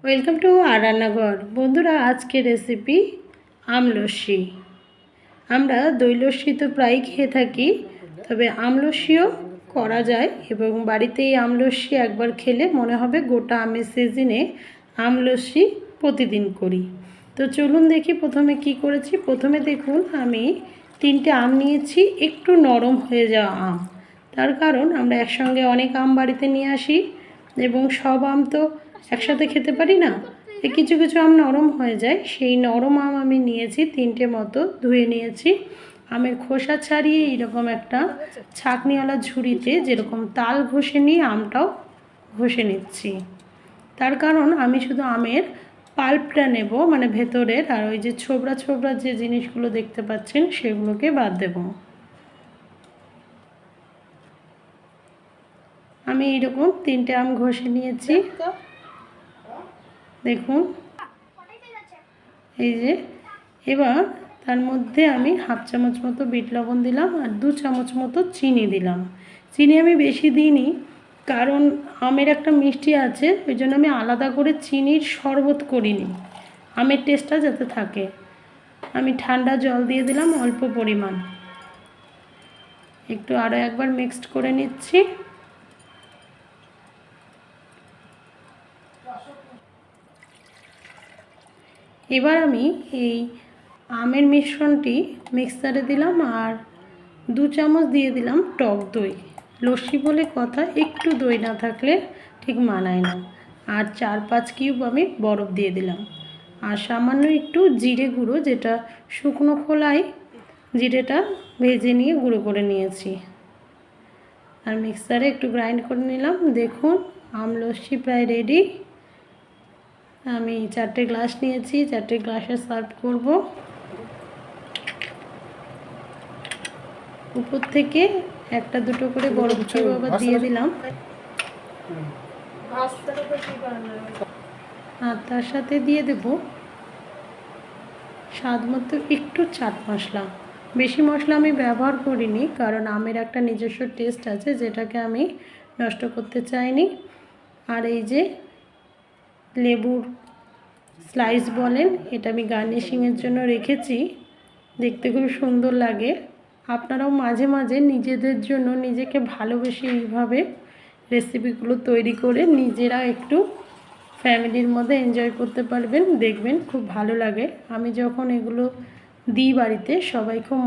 Welcome to আর রান্নাঘর। বন্ধুরা, আজকে রেসিপি আমলস্যি। আমরা দই লস্যি তো প্রায় খেয়ে থাকি, তবে আমলস্যিও করা যায় এবং বাড়িতেই আমলস্যি একবার খেলে মনে হবে গোটা আমের সিজনে আমলস্যি প্রতিদিন করি। তো চলুন দেখি প্রথমে কি করেছি। প্রথমে দেখুন, আমি 3টে আম নিয়েছি, একটু নরম হয়ে যাওয়া আম। তার কারণ আমরা একসঙ্গে অনেক আম বাড়িতে নিয়ে আসি এবং সব আম তো একসাথে খেতে পারি না, কিছু কিছু আম নরম হয়ে যায়। সেই নরম আম আমি নিয়েছি 3টে মতো, ধুয়ে নিয়েছি। আমের খোসা ছাড়িয়ে এইরকম একটা ছাঁকনিওয়ালা ঝুড়িতে যেরকম তাল ঘষে নিয়ে আমটাও ঘষে নিচ্ছি। তার কারণ আমি শুধু আমের পাল্পটা নেব, মানে ভেতরের, আর ওই যে ছোবড়া ছোবড়া যে জিনিসগুলো দেখতে পাচ্ছেন সেগুলোকে বাদ দেব। আমি এইরকম 3টে আম ঘষে নিয়েছি। দেখুন, এই যে এবার তার মধ্যে আমি হাফ চামচ মতো বিট লবণ দিলাম আর 2 চামচ মতো চিনি দিলাম। চিনি আমি বেশি দিইনি, কারণ আমের একটা মিষ্টি আছে, ওই জন্য আমি আলাদা করে চিনির শরবত করিনি, আমের টেস্টটা যাতে থাকে। আমি ঠান্ডা জল দিয়ে দিলাম অল্প পরিমাণ, একটু আরও একবার মিক্সড করে নিচ্ছি। এবার আমি এই আমের মিশ্রণটি মিক্সারে দিলাম আর 2 চামচ দিয়ে দিলাম টক দই। লস্যি বলে কথা, একটু দই না থাকলে ঠিক মানায় না। আর 4-5 কিউব আমি বরফ দিয়ে দিলাম আর সামান্য একটু জিরে গুঁড়ো, যেটা শুকনো খোলায় জিরেটা ভেজে নিয়ে গুঁড়ো করে নিয়েছি, আর মিক্সারে একটু গ্রাইন্ড করে নিলাম। দেখুন, আম লস্যি প্রায় রেডি। আমি 4টে গ্লাস নিয়েছি, 4টে গ্লাসে সার্ভ করব। উপর থেকে 1-2 করে বরফ কিউব আবার দিয়ে দিলাম, আর তার সাথে দিয়ে দেব স্বাদ মতো একটু চাট মশলা। বেশি মশলা আমি ব্যবহার করিনি, কারণ আমের একটা নিজস্ব টেস্ট আছে যেটাকে আমি নষ্ট করতে চাইনি। আর এই যে লেবুর স্লাইস বলেন, এটা আমি গার্নিশিংয়ের জন্য রেখেছি, দেখতে খুব সুন্দর লাগে। আপনারাও মাঝে মাঝে নিজেদের জন্য নিজেকে ভালোবেসে এইভাবে রেসিপিগুলো তৈরি করে নিজেরা একটু ফ্যামিলির মধ্যে এনজয় করতে পারবেন, দেখবেন খুব ভালো লাগে। আমি যখন এগুলো দিই বাড়িতে, সবাই খুব